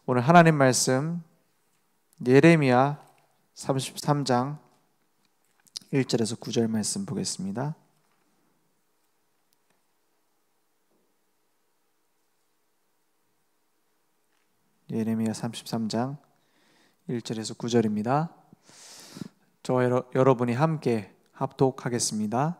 오늘 하나님 말씀 예레미야 33장 1절에서 9절 말씀 보겠습니다. 예레미야 33장 1절에서 9절입니다. 저와 여러분이 함께 합독하겠습니다.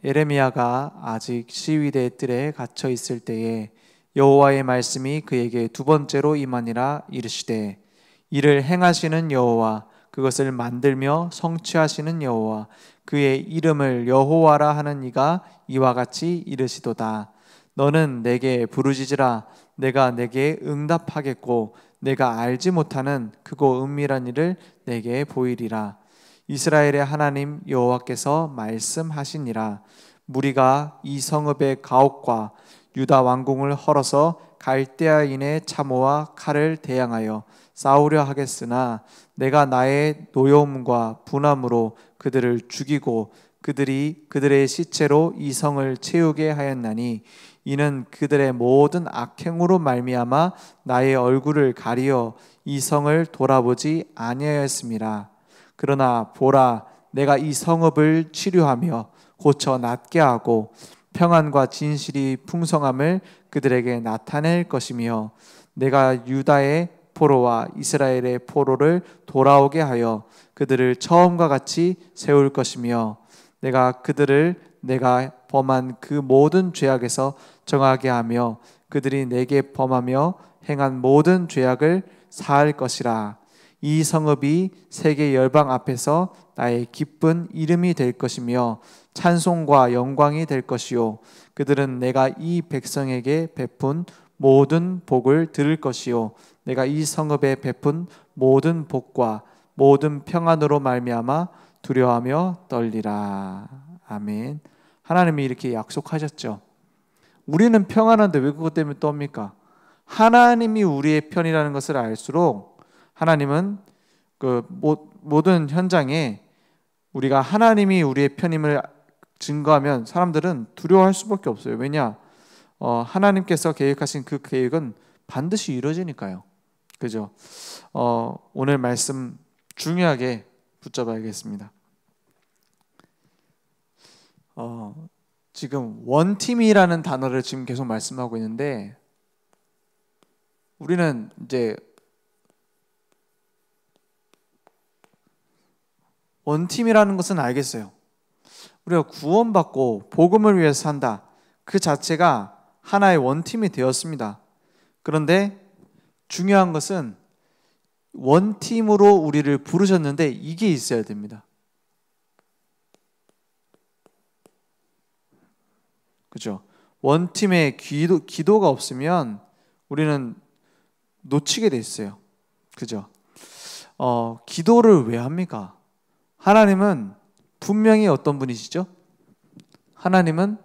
예레미야가 아직 시위대 뜰에 갇혀 있을 때에 여호와의 말씀이 그에게 두 번째로 임하니라. 이르시되 이를 행하시는 여호와, 그것을 만들며 성취하시는 여호와, 그의 이름을 여호와라 하는 이가 이와 같이 이르시도다. 너는 내게 부르짖으라. 내가 내게 응답하겠고 내가 알지 못하는 크고 은밀한 일을 내게 보이리라. 이스라엘의 하나님 여호와께서 말씀하시니라. 무리가 이 성읍의 가옥과 유다 왕궁을 헐어서 갈대아인의 참호와 칼을 대항하여 싸우려 하겠으나 내가 나의 노여움과 분함으로 그들을 죽이고 그들의 시체로 이 성을 채우게 하였나니 이는 그들의 모든 악행으로 말미암아 나의 얼굴을 가리어 이 성을 돌아보지 아니하였음이라. 그러나 보라, 내가 이 성읍을 치료하며 고쳐 낫게 하고 평안과 진실이 풍성함을 그들에게 나타낼 것이며 내가 유다의 포로와 이스라엘의 포로를 돌아오게 하여 그들을 처음과 같이 세울 것이며 내가 그들을 내가 범한 그 모든 죄악에서 정하게 하며 그들이 내게 범하며 행한 모든 죄악을 사할 것이라. 이 성읍이 세계 열방 앞에서 나의 기쁜 이름이 될 것이며 찬송과 영광이 될 것이요 그들은 내가 이 백성에게 베푼 모든 복을 들을 것이요 내가 이 성읍에 베푼 모든 복과 모든 평안으로 말미암아 두려워하며 떨리라. 아멘. 하나님이 이렇게 약속하셨죠. 우리는 평안한데 왜 그것 때문에 떱니까? 하나님이 우리의 편이라는 것을 알수록 하나님은 그 모든 현장에 우리가 하나님이 우리의 편임을 증거하면 사람들은 두려워할 수밖에 없어요. 왜냐? 하나님께서 계획하신 그 계획은 반드시 이루어지니까요. 그죠? 오늘 말씀 중요하게 붙잡아야겠습니다. 지금 원팀이라는 단어를 지금 계속 말씀하고 있는데 우리는 이제 원팀이라는 것은 알겠어요. 우리가 구원받고 복음을 위해서 산다. 그 자체가 하나의 원팀이 되었습니다. 그런데 중요한 것은 원팀으로 우리를 부르셨는데 이게 있어야 됩니다. 그죠? 원팀의 기도가 없으면 우리는 놓치게 돼 있어요. 그죠? 기도를 왜 합니까? 하나님은 분명히 어떤 분이시죠? 하나님은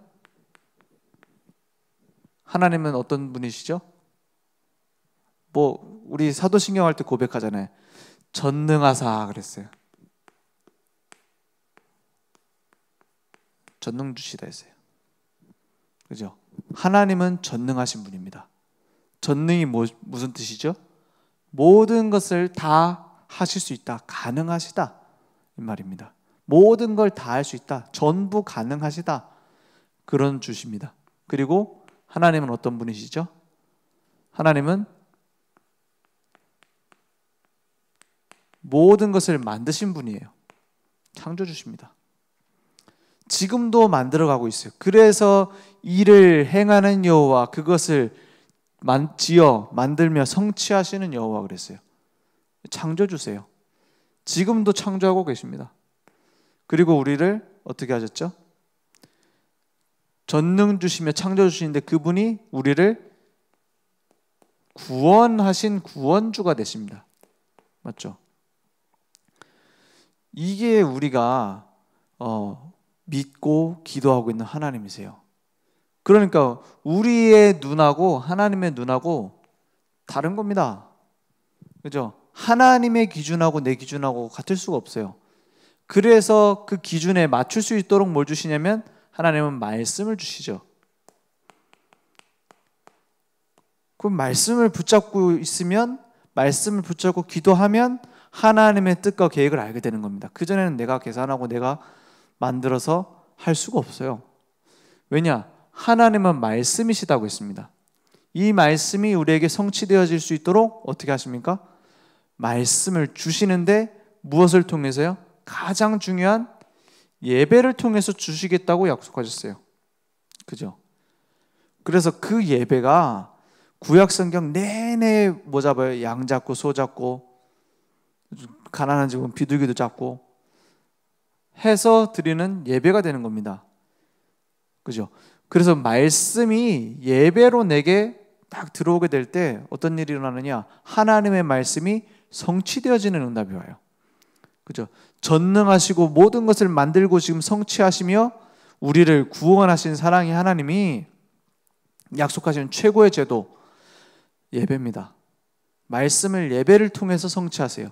어떤 분이시죠? 우리 사도신경 할 때 고백하잖아요. 전능하사 그랬어요. 전능주시다 했어요. 그죠? 하나님은 전능하신 분입니다. 전능이 무슨 뜻이죠? 모든 것을 다 하실 수 있다. 가능하시다. 이 말입니다. 모든 걸 다 할 수 있다. 전부 가능하시다. 그런 주십니다. 그리고 하나님은 어떤 분이시죠? 하나님은 모든 것을 만드신 분이에요. 창조주십니다. 지금도 만들어가고 있어요. 그래서 이를 행하는 여호와, 그것을 만들며 성취하시는 여호와 그랬어요. 창조주세요. 지금도 창조하고 계십니다. 그리고 우리를 어떻게 하셨죠? 전능 주시며 창조 주시는데 그분이 우리를 구원하신 구원주가 되십니다. 맞죠? 이게 우리가 믿고 기도하고 있는 하나님이세요. 그러니까 우리의 눈하고 하나님의 눈하고 다른 겁니다. 그죠? 하나님의 기준하고 내 기준하고 같을 수가 없어요. 그래서 그 기준에 맞출 수 있도록 뭘 주시냐면 하나님은 말씀을 주시죠. 그럼 말씀을 붙잡고 있으면, 말씀을 붙잡고 기도하면 하나님의 뜻과 계획을 알게 되는 겁니다. 그전에는 내가 계산하고 내가 만들어서 할 수가 없어요. 왜냐? 하나님은 말씀이시다고 했습니다. 이 말씀이 우리에게 성취되어질 수 있도록 어떻게 하십니까? 말씀을 주시는데 무엇을 통해서요? 가장 중요한 예배를 통해서 주시겠다고 약속하셨어요. 그죠? 그래서 그 예배가 구약성경 내내 뭐 잡아요? 양 잡고 소 잡고 가난한 집은 비둘기도 잡고 해서 드리는 예배가 되는 겁니다. 그죠? 그래서 말씀이 예배로 내게 딱 들어오게 될 때 어떤 일이 일어나느냐? 하나님의 말씀이 성취되어지는 응답이 와요. 그죠? 전능하시고 모든 것을 만들고 지금 성취하시며 우리를 구원하신 사랑의 하나님이 약속하시는 최고의 제도, 예배입니다. 말씀을 예배를 통해서 성취하세요.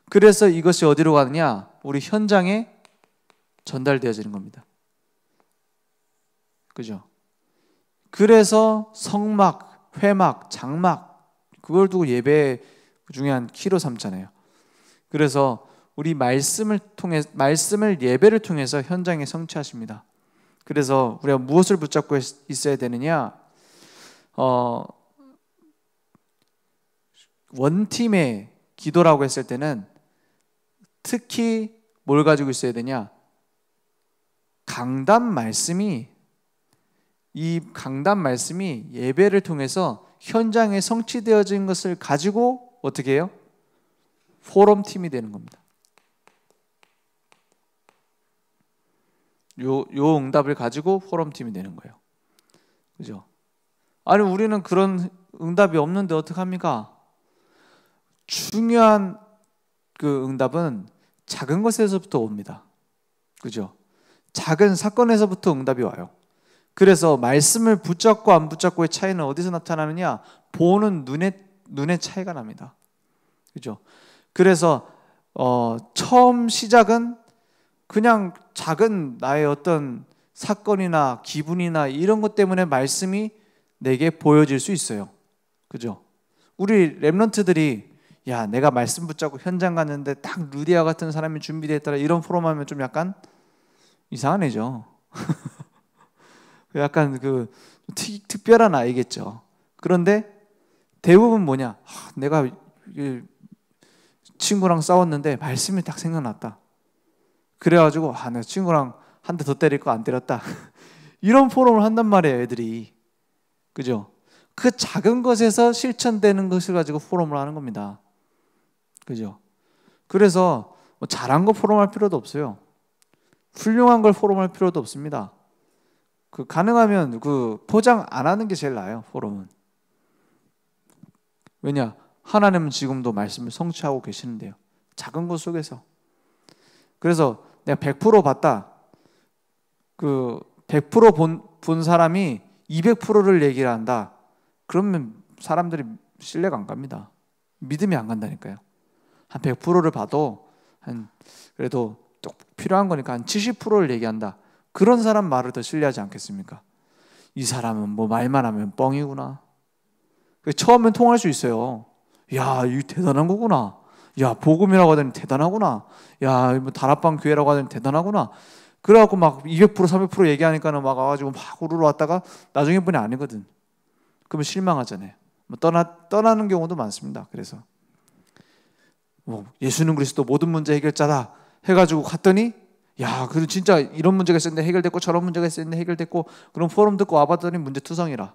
그래서 이것이 어디로 가느냐? 우리 현장에 전달되어지는 겁니다. 그죠? 그래서 성막, 회막, 장막 그걸 두고 예배 중요한 키로 삼잖아요. 그래서 우리 말씀을 예배를 통해서 현장에 성취하십니다. 그래서 우리가 무엇을 붙잡고 있어야 되느냐? 원팀의 기도라고 했을 때는 특히 뭘 가지고 있어야 되냐? 이 강단 말씀이 예배를 통해서 현장에 성취되어진 것을 가지고 어떻게 해요? 포럼 팀이 되는 겁니다. 요 응답을 가지고 포럼 팀이 되는 거예요. 그죠? 아니 우리는 그런 응답이 없는데 어떡합니까? 중요한 그 응답은 작은 것에서부터 옵니다. 그죠? 작은 사건에서부터 응답이 와요. 그래서 말씀을 붙잡고 안 붙잡고의 차이는 어디서 나타나느냐? 보는 눈의 차이가 납니다. 그죠? 그래서 처음 시작은 그냥 작은 나의 어떤 사건이나 기분이나 이런 것 때문에 말씀이 내게 보여질 수 있어요. 그죠? 우리 랩런트들이 야 내가 말씀 붙잡고 현장 갔는데 딱 루디아 같은 사람이 준비되어 있더라 이런 포럼하면 좀 약간 이상한 애죠. 약간 그 특별한 아이겠죠. 그런데 대부분 뭐냐? 내가 친구랑 싸웠는데 말씀이 딱 생각났다. 그래가지고 내가 친구랑 한 대 더 때릴 거 안 때렸다. 이런 포럼을 한단 말이에요, 애들이. 그죠? 그 작은 것에서 실천되는 것을 가지고 포럼을 하는 겁니다. 그죠? 그래서 뭐 잘한 거 포럼할 필요도 없어요. 훌륭한 걸 포럼할 필요도 없습니다. 가능하면 포장 안 하는 게 제일 나아요, 포럼은. 왜냐? 하나님은 지금도 말씀을 성취하고 계시는데요. 작은 것 속에서. 그래서 내가 100% 봤다. 100% 본 사람이 200%를 얘기를 한다. 그러면 사람들이 신뢰가 안 갑니다. 믿음이 안 간다니까요. 한 100%를 봐도 그래도 또 필요한 거니까 한 70%를 얘기한다. 그런 사람 말을 더 신뢰하지 않겠습니까? 이 사람은 뭐 말만 하면 뻥이구나. 처음엔 통할 수 있어요. 야, 이거 대단한 거구나. 야, 복음이라고 하더니 대단하구나. 야, 뭐 다락방 교회라고 하더니 대단하구나. 그래갖고 막 200% 300% 얘기하니까는 막 와가지고 막 우르르 왔다가 나중에 보니 아니거든. 그러면 실망하잖아요. 뭐 떠나는 경우도 많습니다. 그래서 뭐 예수는 그리스도 모든 문제 해결자다 해가지고 갔더니 야, 그래도 진짜 이런 문제가 있었는데 해결됐고 저런 문제가 있었는데 해결됐고 그럼 포럼 듣고 와봤더니 문제투성이라.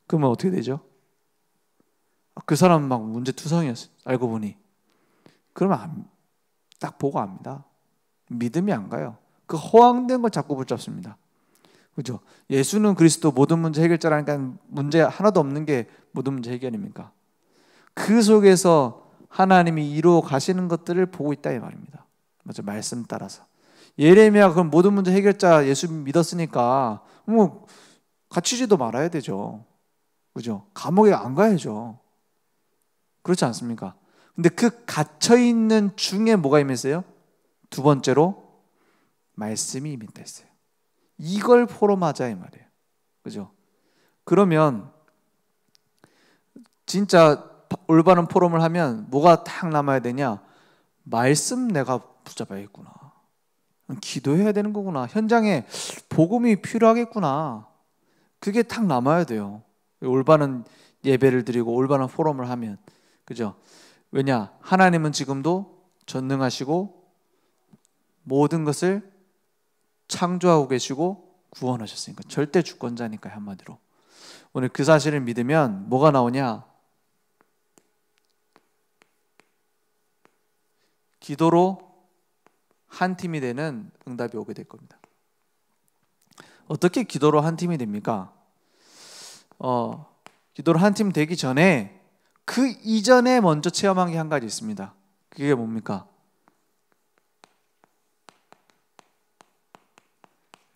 그러면 어떻게 되죠? 그 사람은 막 문제투성이었어요. 알고 보니. 그러면 딱 보고 압니다. 믿음이 안 가요. 그 허황된 걸 자꾸 붙잡습니다. 그죠? 예수는 그리스도 모든 문제 해결자라니까 문제 하나도 없는 게 모든 문제 해결입니까? 그 속에서 하나님이 이루어 가시는 것들을 보고 있다 이 말입니다. 맞죠? 말씀 따라서. 예레미야가 그럼 모든 문제 해결자 예수 믿었으니까 뭐 갇히지도 말아야 되죠. 그죠? 감옥에 안 가야죠. 그렇지 않습니까? 근데 그 갇혀 있는 중에 뭐가 임했어요? 두 번째로 말씀이 임했다 했어요. 이걸 포럼하자 이 말이에요. 그죠? 그러면 진짜 올바른 포럼을 하면 뭐가 딱 남아야 되냐? 말씀 내가 붙잡아야겠구나. 기도해야 되는 거구나. 현장에 복음이 필요하겠구나. 그게 딱 남아야 돼요. 올바른 예배를 드리고 올바른 포럼을 하면. 그죠? 왜냐? 하나님은 지금도 전능하시고 모든 것을 창조하고 계시고 구원하셨으니까 절대 주권자니까 한마디로. 오늘 그 사실을 믿으면 뭐가 나오냐? 기도로 한 팀이 되는 응답이 오게 될 겁니다. 어떻게 기도로 한 팀이 됩니까? 기도로 한 팀 되기 전에 그 이전에 먼저 체험한 게 한 가지 있습니다. 그게 뭡니까?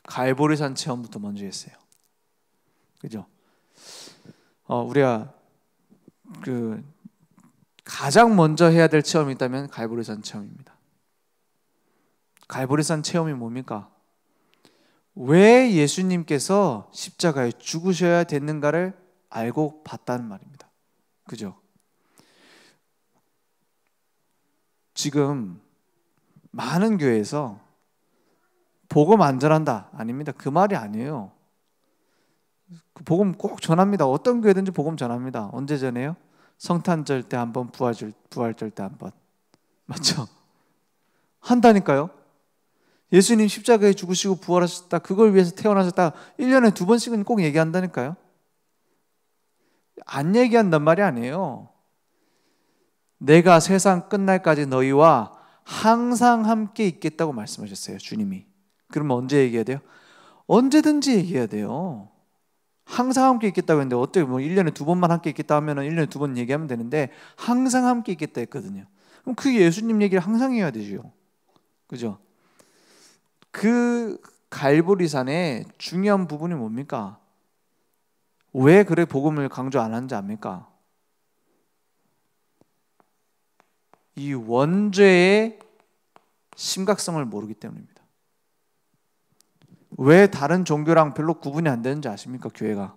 갈보리산 체험부터 먼저 했어요. 그죠? 우리가 가장 먼저 해야 될 체험이 있다면 갈보리산 체험입니다. 갈보리산 체험이 뭡니까? 왜 예수님께서 십자가에 죽으셔야 됐는가를 알고 봤다는 말입니다. 그죠? 지금 많은 교회에서 복음 안 전한다. 아닙니다. 그 말이 아니에요. 복음 꼭 전합니다. 어떤 교회든지 복음 전합니다. 언제 전해요? 성탄절 때 한 번, 부활절 때 한 번. 맞죠? 한다니까요. 예수님 십자가에 죽으시고 부활하셨다. 그걸 위해서 태어나셨다. 1년에 2번씩은 꼭 얘기한다니까요. 안 얘기한단 말이 아니에요. 내가 세상 끝날까지 너희와 항상 함께 있겠다고 말씀하셨어요. 주님이. 그러면 언제 얘기해야 돼요? 언제든지 얘기해야 돼요. 항상 함께 있겠다고 했는데 어떻게 1년에 2번만 함께 있겠다 하면 1년에 2번 얘기하면 되는데 항상 함께 있겠다 했거든요. 그럼 그 예수님 얘기를 항상 해야 되죠. 그죠? 그 갈보리산의 중요한 부분이 뭡니까? 왜 그래 복음을 강조 안 하는지 압니까? 이 원죄의 심각성을 모르기 때문입니다. 왜 다른 종교랑 별로 구분이 안 되는지 아십니까? 교회가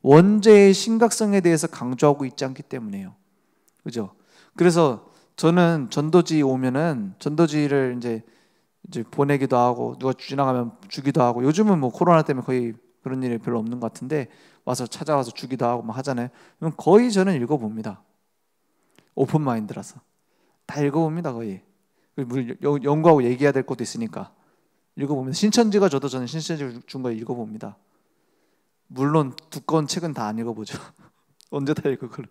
원죄의 심각성에 대해서 강조하고 있지 않기 때문이에요. 그죠? 그래서 저는 전도지 오면은 전도지를 이제 보내기도 하고 누가 지나가면 주기도 하고, 요즘은 뭐 코로나 때문에 거의 그런 일이 별로 없는 것 같은데 와서 찾아와서 주기도 하고 막 하잖아요. 그럼 거의 저는 읽어봅니다. 오픈 마인드라서 다 읽어봅니다. 거의 연구하고 얘기해야 될 것도 있으니까 읽어봅니다. 신천지가 줘도 저는 신천지 준 거 읽어봅니다. 물론 두꺼운 책은 다 안 읽어보죠. 언제 다 읽어 그걸.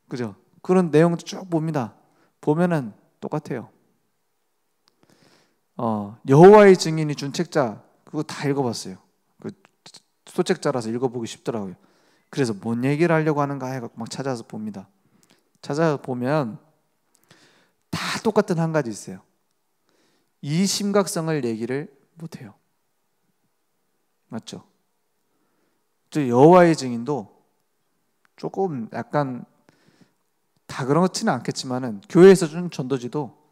그죠? 그런 내용도 쭉 봅니다. 보면은 똑같아요. 여호와의 증인이 준 책자 그거 다 읽어봤어요. 그 소책자라서 읽어보기 쉽더라고요. 그래서 뭔 얘기를 하려고 하는가 해갖고 막 찾아서 봅니다. 찾아보면 다 똑같은 한 가지 있어요. 이 심각성을 얘기를 못해요. 맞죠? 저 여호와의 증인도 조금 약간 다 그렇지는 않겠지만은 교회에서 준 전도지도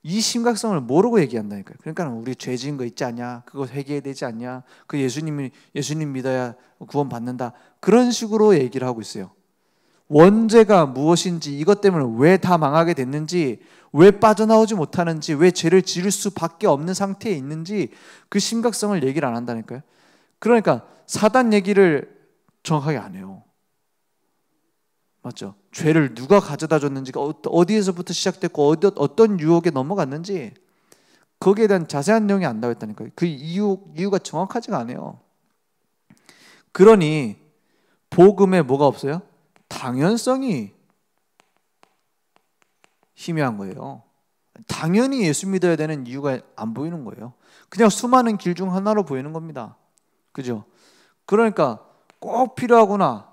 이 심각성을 모르고 얘기한다니까요. 그러니까 우리 죄 지은 거 있지 않냐? 그거 회개해야 되지 않냐? 그 예수님 믿어야 구원 받는다. 그런 식으로 얘기를 하고 있어요. 원죄가 무엇인지, 이것 때문에 왜 다 망하게 됐는지, 왜 빠져나오지 못하는지, 왜 죄를 지을 수밖에 없는 상태에 있는지 그 심각성을 얘기를 안 한다니까요. 그러니까 사단 얘기를 정확하게 안 해요. 맞죠? 죄를 누가 가져다 줬는지가 어디에서부터 시작됐고 어떤 유혹에 넘어갔는지 거기에 대한 자세한 내용이 안 나와 있다니까요. 그 이유가 정확하지가 않아요. 그러니 복음에 뭐가 없어요? 당연성이 희미한 거예요. 당연히 예수 믿어야 되는 이유가 안 보이는 거예요. 그냥 수많은 길 중 하나로 보이는 겁니다. 그죠? 그러니까 꼭 필요하구나.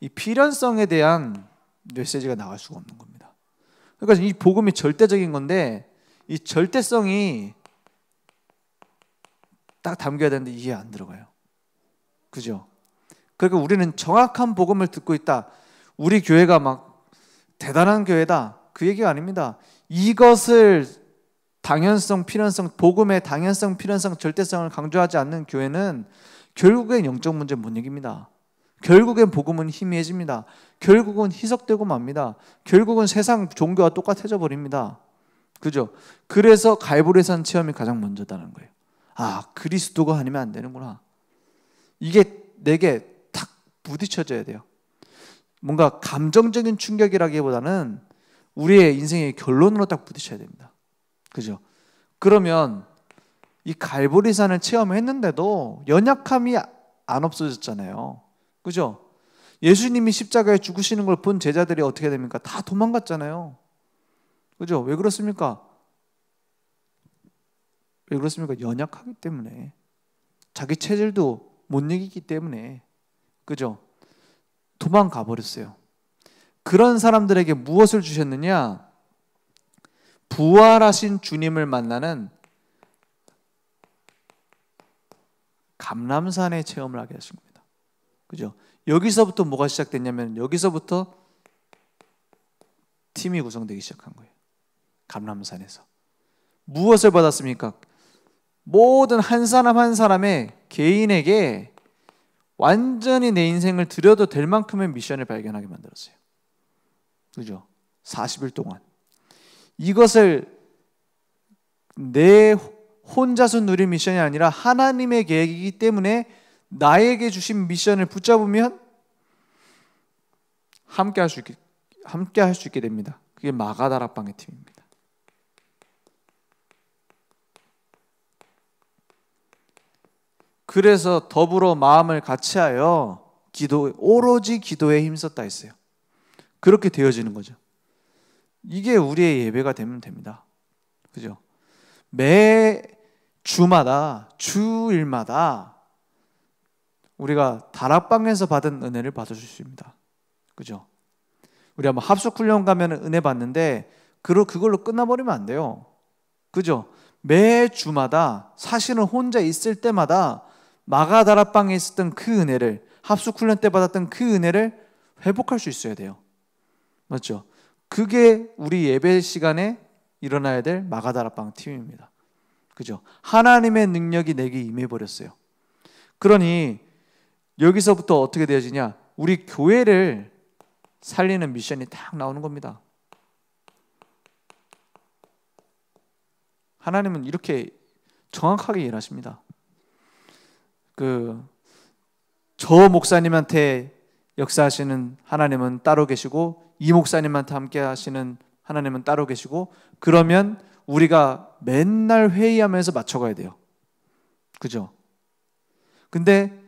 이 필연성에 대한 메시지가 나갈 수가 없는 겁니다. 그러니까 이 복음이 절대적인 건데 이 절대성이 딱 담겨야 되는데 이해 안 들어가요. 그죠? 그러니까 우리는 정확한 복음을 듣고 있다. 우리 교회가 막 대단한 교회다. 그 얘기가 아닙니다. 이것을 당연성, 필연성, 복음의 당연성, 필연성, 절대성을 강조하지 않는 교회는 결국엔 영적 문제 못 이깁니다. 결국엔 복음은 희미해집니다. 결국은 희석되고 맙니다. 결국은 세상 종교와 똑같아져 버립니다. 그죠? 그래서 갈보리산 체험이 가장 먼저다는 거예요. 아, 그리스도가 아니면 안 되는구나. 이게 내게 탁 부딪혀져야 돼요. 뭔가 감정적인 충격이라기보다는 우리의 인생의 결론으로 딱 부딪혀야 됩니다. 그죠? 그러면 이 갈보리산을 체험했는데도 연약함이 안 없어졌잖아요. 그죠? 예수님이 십자가에 죽으시는 걸 본 제자들이 어떻게 됩니까? 다 도망갔잖아요. 그죠? 왜 그렇습니까? 왜 그렇습니까? 연약하기 때문에. 자기 체질도 못 이기기 때문에. 그죠? 도망가 버렸어요. 그런 사람들에게 무엇을 주셨느냐? 부활하신 주님을 만나는 감람산의 체험을 하게 하신 겁니다. 그죠? 여기서부터 뭐가 시작됐냐면 여기서부터 팀이 구성되기 시작한 거예요. 감람산에서. 무엇을 받았습니까? 모든 한 사람 한 사람의 개인에게 완전히 내 인생을 드려도 될 만큼의 미션을 발견하게 만들었어요. 그죠? 40일 동안. 이것을 내 혼자서 누릴 미션이 아니라 하나님의 계획이기 때문에 나에게 주신 미션을 붙잡으면 함께 할 수 있게 됩니다. 그게 마가다락방의 팀입니다. 그래서 더불어 마음을 같이하여 오로지 기도에 힘썼다 했어요. 그렇게 되어지는 거죠. 이게 우리의 예배가 되면 됩니다. 그죠? 매 주마다, 주일마다 우리가 다락방에서 받은 은혜를 받을 수 있습니다. 그죠? 우리 한번 합숙훈련 가면 은혜 받는데 그걸로 끝나버리면 안 돼요. 그죠? 매 주마다 사실은 혼자 있을 때마다 마가다락방에 있었던 그 은혜를, 합숙훈련 때 받았던 그 은혜를 회복할 수 있어야 돼요. 맞죠? 그게 우리 예배 시간에 일어나야 될 마가다락방 팀입니다. 그죠? 하나님의 능력이 내게 임해버렸어요. 그러니 여기서부터 어떻게 되어지냐? 우리 교회를 살리는 미션이 딱 나오는 겁니다. 하나님은 이렇게 정확하게 일하십니다. 저 목사님한테 역사하시는 하나님은 따로 계시고 이 목사님한테 함께 하시는 하나님은 따로 계시고, 그러면 우리가 맨날 회의하면서 맞춰가야 돼요. 그죠? 근데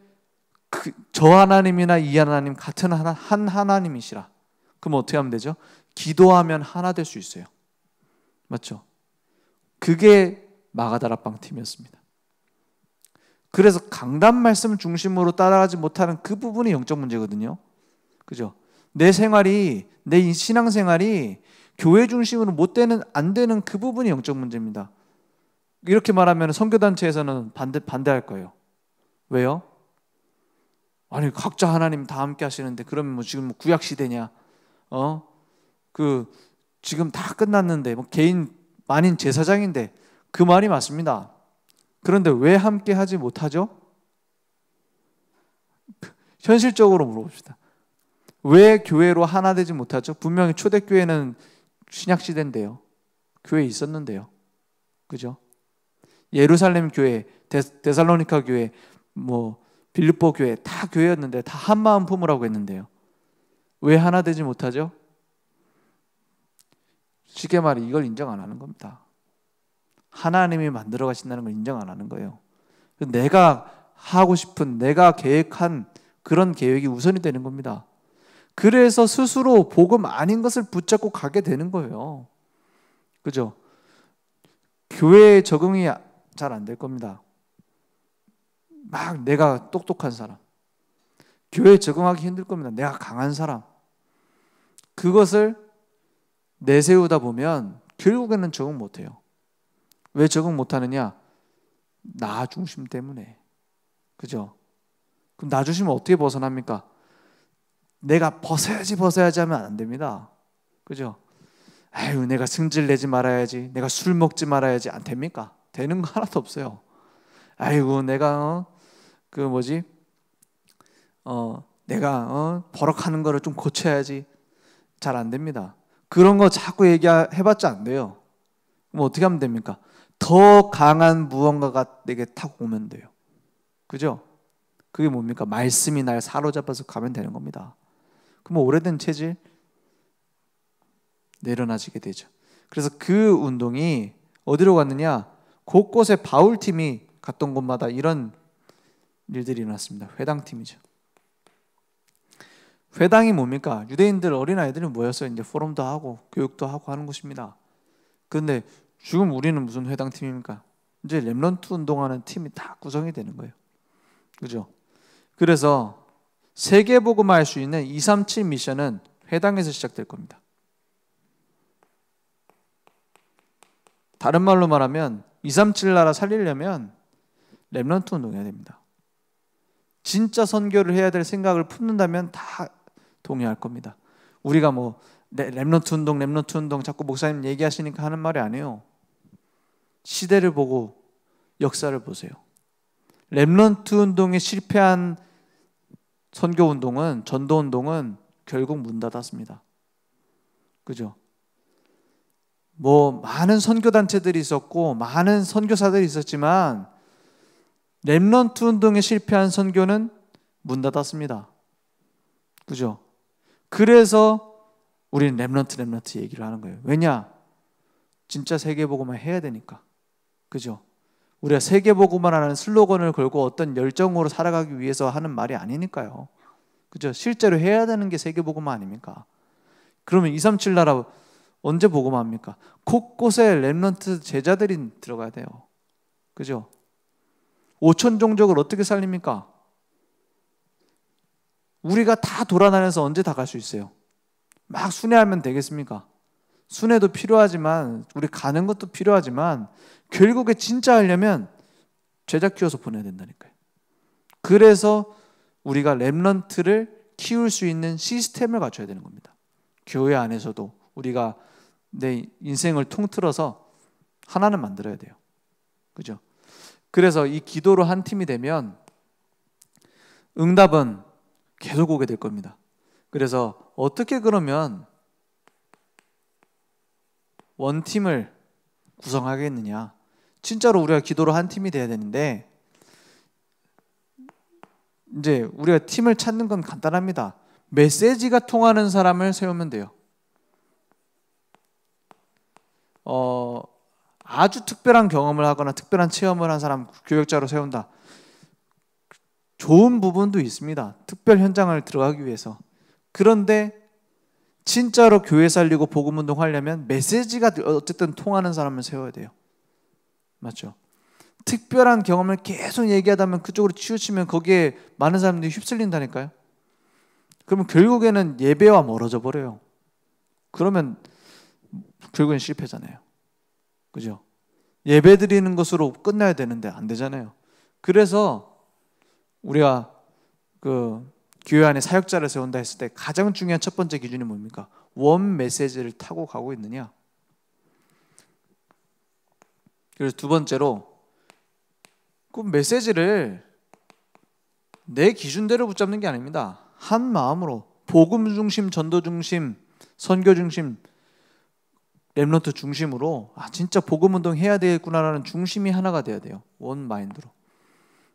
저 하나님이나 이 하나님 같은 한 하나님이시라. 그럼 어떻게 하면 되죠? 기도하면 하나 될 수 있어요. 맞죠? 그게 마가다락방 팀이었습니다. 그래서 강단 말씀 중심으로 따라가지 못하는 그 부분이 영적 문제거든요. 그죠? 내 신앙생활이 교회 중심으로 안 되는 그 부분이 영적 문제입니다. 이렇게 말하면 선교단체에서는 반대할 거예요. 왜요? 아니, 각자 하나님 다 함께 하시는데 그러면 지금 구약 시대냐? 지금 다 끝났는데 개인 만인 제사장인데, 그 말이 맞습니다. 그런데 왜 함께 하지 못하죠? 현실적으로 물어봅시다. 왜 교회로 하나 되지 못하죠? 분명히 초대교회는 신약시대인데요. 교회 있었는데요. 그죠? 예루살렘 교회, 데살로니가 교회, 빌립보 교회 다 교회였는데 다 한마음 품으라고 했는데요. 왜 하나 되지 못하죠? 쉽게 말해 이걸 인정 안 하는 겁니다. 하나님이 만들어 가신다는 걸 인정 안 하는 거예요. 내가 하고 싶은, 내가 계획한 그런 계획이 우선이 되는 겁니다. 그래서 스스로 복음 아닌 것을 붙잡고 가게 되는 거예요. 그죠? 교회에 적응이 잘 안 될 겁니다. 막 내가 똑똑한 사람, 교회에 적응하기 힘들 겁니다. 내가 강한 사람, 그것을 내세우다 보면 결국에는 적응 못해요. 왜 적응 못하느냐? 나 중심 때문에. 그죠? 그럼 나 중심은 어떻게 벗어납니까? 내가 벗어야지 하면 안 됩니다. 그죠? 아유, 내가 승질 내지 말아야지, 내가 술 먹지 말아야지, 안 됩니까? 되는 거 하나도 없어요. 아이고, 내가 내가 버럭하는 거를 좀 고쳐야지. 잘 안 됩니다. 그런 거 자꾸 얘기해봤자 안 돼요. 그럼 어떻게 하면 됩니까? 더 강한 무언가가 내게 탁 오면 돼요. 그죠? 그게 뭡니까? 말씀이 날 사로잡아서 가면 되는 겁니다. 그럼 오래된 체질 내려놔지게 되죠. 그래서 그 운동이 어디로 갔느냐? 곳곳에 바울팀이 갔던 곳마다 이런 일들이 일어났습니다. 회당팀이죠. 회당이 뭡니까? 유대인들 어린아이들이 모여서 이제 포럼도 하고 교육도 하고 하는 곳입니다. 그런데 지금 우리는 무슨 회당팀입니까? 이제 렘넌트 운동하는 팀이 다 구성이 되는 거예요. 그죠? 그래서 세계복음화할 수 있는 237 미션은 회당에서 시작될 겁니다. 다른 말로 말하면 237 나라 살리려면 렘넌트 운동해야 됩니다. 진짜 선교를 해야 될 생각을 품는다면 다 동의할 겁니다. 우리가 뭐 렘넌트 운동 자꾸 목사님 얘기하시니까 하는 말이 아니에요. 시대를 보고 역사를 보세요. 렘넌트 운동에 실패한 선교 운동은, 전도 운동은 결국 문 닫았습니다. 그죠? 뭐 많은 선교 단체들이 있었고 많은 선교사들이 있었지만 렘넌트 운동에 실패한 선교는 문 닫았습니다. 그죠? 그래서 우리는 렘넌트 얘기를 하는 거예요. 왜냐? 진짜 세계복음화 해야 되니까. 그죠? 우리가 세계복음화라는 슬로건을 걸고 어떤 열정으로 살아가기 위해서 하는 말이 아니니까요. 그죠? 실제로 해야 되는 게 세계복음화 아닙니까? 그러면 237 나라 언제 복음화합니까? 곳곳에 렘넌트 제자들이 들어가야 돼요. 그죠? 5천 종족을 어떻게 살립니까? 우리가 다 돌아다녀서 언제 다 갈 수 있어요? 막 순회하면 되겠습니까? 순회도 필요하지만 우리 가는 것도 필요하지만 결국에 진짜 하려면 제자 키워서 보내야 된다니까요. 그래서 우리가 렘넌트를 키울 수 있는 시스템을 갖춰야 되는 겁니다. 교회 안에서도 우리가 내 인생을 통틀어서 하나는 만들어야 돼요. 그죠? 그래서 이 기도로 한 팀이 되면 응답은 계속 오게 될 겁니다. 그래서 어떻게 그러면 원팀을 구성하겠느냐? 진짜로 우리가 기도로 한 팀이 돼야 되는데 이제 우리가 팀을 찾는 건 간단합니다. 메시지가 통하는 사람을 세우면 돼요. 아주 특별한 경험을 하거나 특별한 체험을 한 사람 교역자로 세운다. 좋은 부분도 있습니다. 특별 현장을 들어가기 위해서. 그런데 진짜로 교회 살리고 복음운동 하려면 메시지가 어쨌든 통하는 사람을 세워야 돼요. 맞죠? 특별한 경험을 계속 얘기하다 보면 그쪽으로 치우치면 거기에 많은 사람들이 휩쓸린다니까요. 그러면 결국에는 예배와 멀어져 버려요. 그러면 결국엔 실패잖아요. 그죠? 예배 드리는 것으로 끝나야 되는데 안 되잖아요. 그래서 우리가 교회 안에 사역자를 세운다 했을 때 가장 중요한 첫 번째 기준이 뭡니까? 원 메시지를 타고 가고 있느냐. 그래서 두 번째로 그 메시지를 내 기준대로 붙잡는 게 아닙니다. 한 마음으로 복음 중심, 전도 중심, 선교 중심, 렘넌트 중심으로 진짜 복음 운동 해야 되겠구나라는 중심이 하나가 돼야 돼요. 원 마인드로.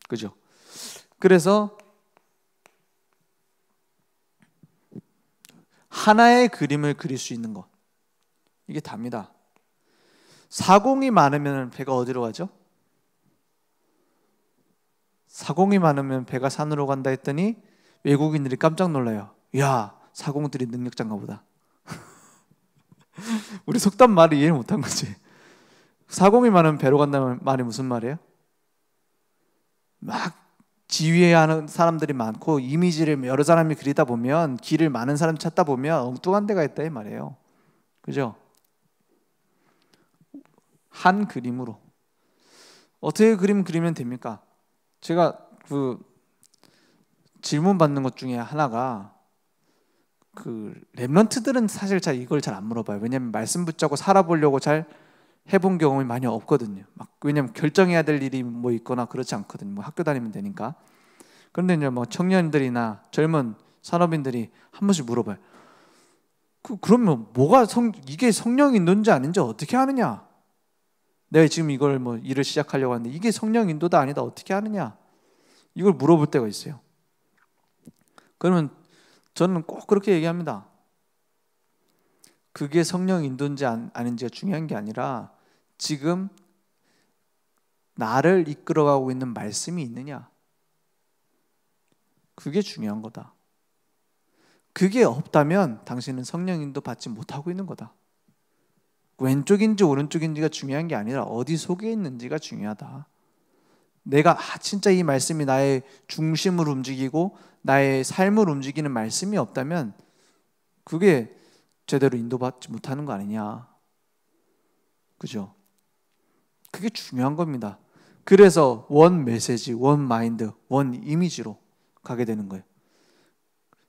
그죠? 그래서 하나의 그림을 그릴 수 있는 것, 이게 답니다. 사공이 많으면 배가 어디로 가죠? 사공이 많으면 배가 산으로 간다 했더니 외국인들이 깜짝 놀라요. 야, 사공들이 능력자인가 보다. 우리 속담 말을 이해 못한 거지. 사공이 많으면 배로 간다는 말이 무슨 말이에요? 막 지휘하는 사람들이 많고 이미지를 여러 사람이 그리다 보면, 길을 많은 사람 찾다 보면 엉뚱한 데가 있다 이 말이에요. 그죠? 한 그림으로 어떻게 그림 그리면 됩니까? 제가 질문 받는 것 중에 하나가 렘넌트들은 사실 이걸 잘 안 물어봐요. 왜냐하면 말씀 붙잡고 살아보려고 잘 해본 경험이 많이 없거든요. 왜냐하면 결정해야 될 일이 뭐 있거나 그렇지 않거든요. 뭐 학교 다니면 되니까. 그런데 이제 뭐 청년들이나 젊은 산업인들이 한 번씩 물어봐요. 그러면 이게 성령 인도인지 아닌지 어떻게 아느냐? 내가 지금 이걸 뭐 일을 시작하려고 하는데 이게 성령 인도다 아니다 어떻게 아느냐? 이걸 물어볼 때가 있어요. 그러면 저는 꼭 그렇게 얘기합니다. 그게 성령 인도인지 아닌지가 중요한 게 아니라 지금 나를 이끌어가고 있는 말씀이 있느냐? 그게 중요한 거다. 그게 없다면 당신은 성령 인도 받지 못하고 있는 거다. 왼쪽인지 오른쪽인지가 중요한 게 아니라 어디 속에 있는지가 중요하다. 내가 진짜 이 말씀이 나의 중심을 움직이고 나의 삶을 움직이는 말씀이 없다면 그게 제대로 인도받지 못하는 거 아니냐. 그죠? 그게 중요한 겁니다. 그래서 원 메시지, 원 마인드, 원 이미지로 가게 되는 거예요.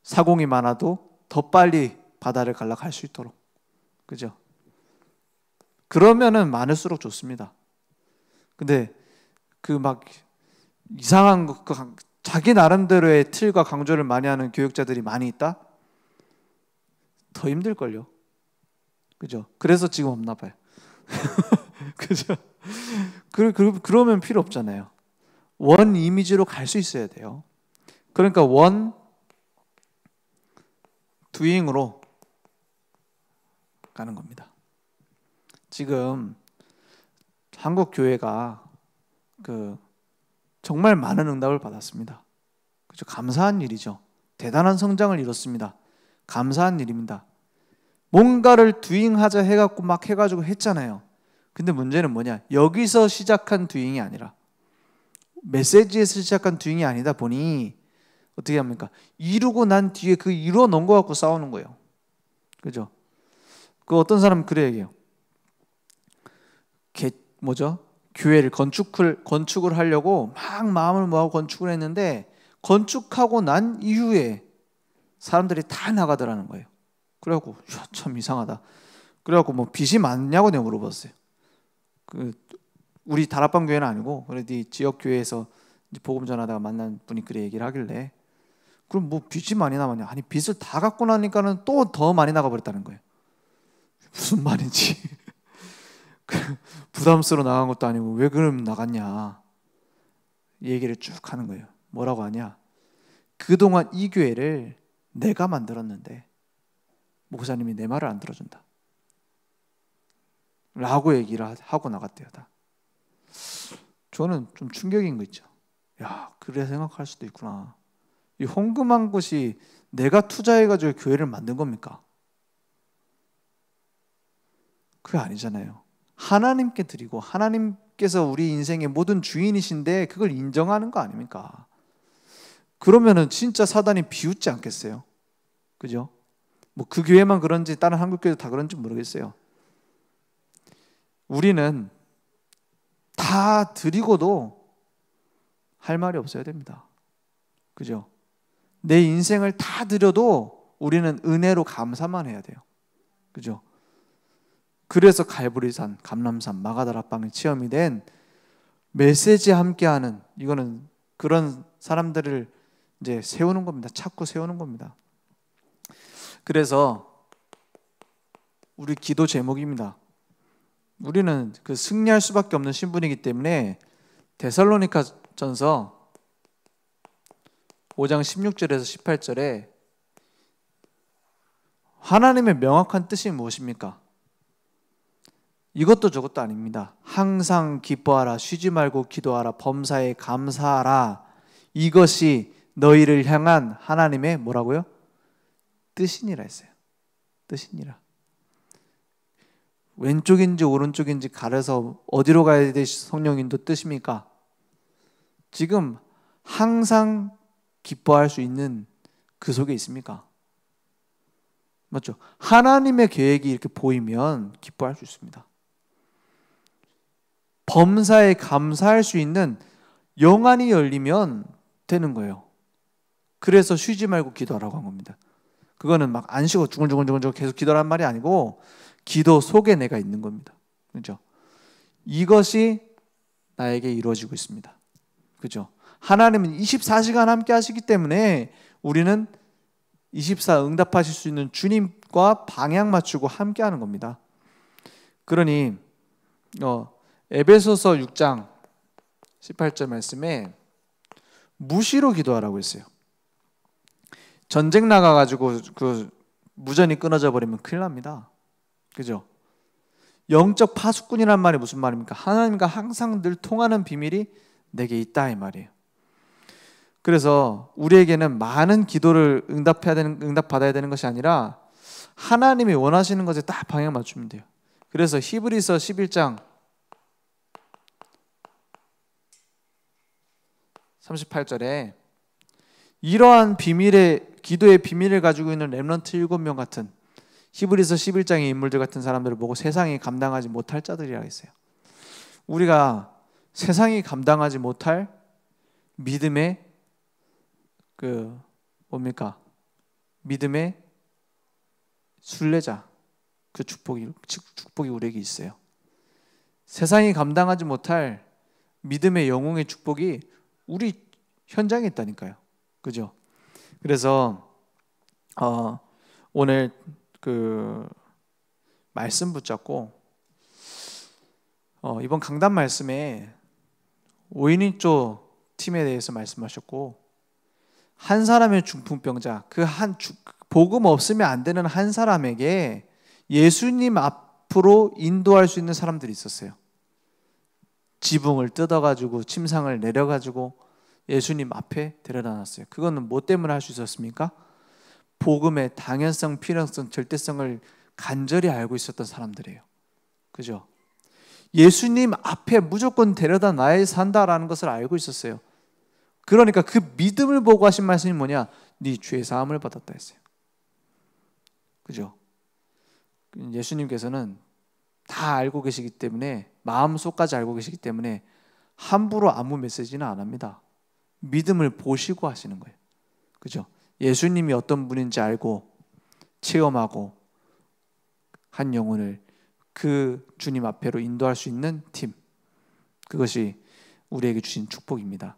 사공이 많아도 더 빨리 바다를 갈라갈 수 있도록. 그죠? 그러면은 많을수록 좋습니다. 근데 그 막 이상한 자기 나름대로의 틀과 강조를 많이 하는 교육자들이 많이 있다? 더 힘들걸요. 그죠? 그래서 지금 없나 봐요. 그죠? 그러면 필요 없잖아요. 원 이미지로 갈 수 있어야 돼요. 그러니까 원 두잉으로 가는 겁니다. 지금 한국 교회가 정말 많은 응답을 받았습니다. 그죠? 감사한 일이죠. 대단한 성장을 이뤘습니다. 감사한 일입니다. 뭔가를 두잉하자 해갖고 막 해가지고 했잖아요. 근데 문제는 뭐냐? 여기서 시작한 두잉이 아니라 메시지에서 시작한 두잉이 아니다 보니 어떻게 합니까? 이루고 난 뒤에 그 이루어 놓은 거 갖고 싸우는 거예요. 그죠? 어떤 사람은 그래 얘기해요. 교회를 건축을 하려고 막 마음을 모아서 건축을 했는데 건축하고 난 이후에 사람들이 다 나가더라는 거예요. 그래갖고 참 이상하다. 그래갖고 뭐 빚이 많냐고 내가 물어봤어요. 우리 다락방 교회는 아니고 그래도 이 지역 교회에서 복음 전하다가 만난 분이 그래 얘기를 하길래 그럼 뭐 빚이 많이 남았냐? 아니 빚을 다 갖고 나니까는 또 더 많이 나가 버렸다는 거예요. 무슨 말인지 부담스러워 나간 것도 아니고 왜 그럼 나갔냐 얘기를 쭉 하는 거예요. 뭐라고 하냐? 그동안 이 교회를 내가 만들었는데 목사님이 내 말을 안 들어준다 라고 얘기를 하고 나갔대요. 다. 저는 좀 충격인 거 있죠. 야, 그래 생각할 수도 있구나. 이 헌금한 것이 내가 투자해가지고 교회를 만든 겁니까? 그게 아니잖아요. 하나님께 드리고 하나님께서 우리 인생의 모든 주인이신데 그걸 인정하는 거 아닙니까? 그러면은 진짜 사단이 비웃지 않겠어요? 그죠? 뭐 그 교회만 그런지 다른 한국 교회도 다 그런지 모르겠어요. 우리는 다 드리고도 할 말이 없어야 됩니다. 그죠? 내 인생을 다 드려도 우리는 은혜로 감사만 해야 돼요. 그죠? 그래서 갈보리산, 감람산, 마가다락방이 체험이 된 메시지 함께하는 이거는 그런 사람들을 이제 세우는 겁니다. 찾고 세우는 겁니다. 그래서 우리 기도 제목입니다. 우리는 승리할 수밖에 없는 신분이기 때문에 데살로니가전서 5장 16절에서 18절에 하나님의 명확한 뜻이 무엇입니까? 이것도 저것도 아닙니다. 항상 기뻐하라, 쉬지 말고 기도하라, 범사에 감사하라. 이것이 너희를 향한 하나님의 뭐라고요? 뜻이니라 했어요. 뜻이니라. 왼쪽인지 오른쪽인지 가려서 어디로 가야 될 성령인도 뜻입니까? 지금 항상 기뻐할 수 있는 그 속에 있습니까? 맞죠? 하나님의 계획이 이렇게 보이면 기뻐할 수 있습니다. 범사에 감사할 수 있는 영안이 열리면 되는 거예요. 그래서 쉬지 말고 기도하라고 한 겁니다. 그거는 막 안 쉬고 중얼중얼 계속 기도하란 말이 아니고 기도 속에 내가 있는 겁니다. 그죠? 이것이 나에게 이루어지고 있습니다. 그죠? 하나님은 24시간 함께 하시기 때문에 우리는 24 응답하실 수 있는 주님과 방향 맞추고 함께 하는 겁니다. 그러니 에베소서 6장 18절 말씀에 무시로 기도하라고 했어요. 전쟁 나가가지고 그 무전이 끊어져 버리면 큰일 납니다. 그죠? 영적 파수꾼이란 말이 무슨 말입니까? 하나님과 항상 늘 통하는 비밀이 내게 있다 이 말이에요. 그래서 우리에게는 많은 기도를 응답받아야 되는 것이 아니라 하나님이 원하시는 것에 딱 방향 맞추면 돼요. 그래서 히브리서 11장 38절에 이러한 기도의 비밀을 가지고 있는 렘넌트 7명 같은 히브리서 11장의 인물들 같은 사람들을 보고 세상이 감당하지 못할 자들이라 했어요. 우리가 세상이 감당하지 못할 믿음의 믿음의 순례자, 그 축복이 우리에게 있어요. 세상이 감당하지 못할 믿음의 영웅의 축복이 우리 현장에 있다니까요. 그죠? 그래서 오늘 그 말씀 붙잡고 이번 강단 말씀에 5인조 팀에 대해서 말씀하셨고, 한 사람의 중풍병자, 복음 없으면 안 되는 한 사람에게 예수님 앞으로 인도할 수 있는 사람들이 있었어요. 지붕을 뜯어가지고 침상을 내려가지고 예수님 앞에 데려다 놨어요. 그거는 뭐 때문에 할 수 있었습니까? 복음의 당연성, 필요성, 절대성을 간절히 알고 있었던 사람들이에요. 그죠? 예수님 앞에 무조건 데려다 놔야 산다라는 것을 알고 있었어요. 그러니까 그 믿음을 보고 하신 말씀이 뭐냐? 네 죄 사함을 받았다 했어요. 그죠? 예수님께서는 다 알고 계시기 때문에, 마음속까지 알고 계시기 때문에 함부로 아무 메시지는 안 합니다. 믿음을 보시고 하시는 거예요. 그죠? 예수님이 어떤 분인지 알고 체험하고 한 영혼을 그 주님 앞에로 인도할 수 있는 팀, 그것이 우리에게 주신 축복입니다.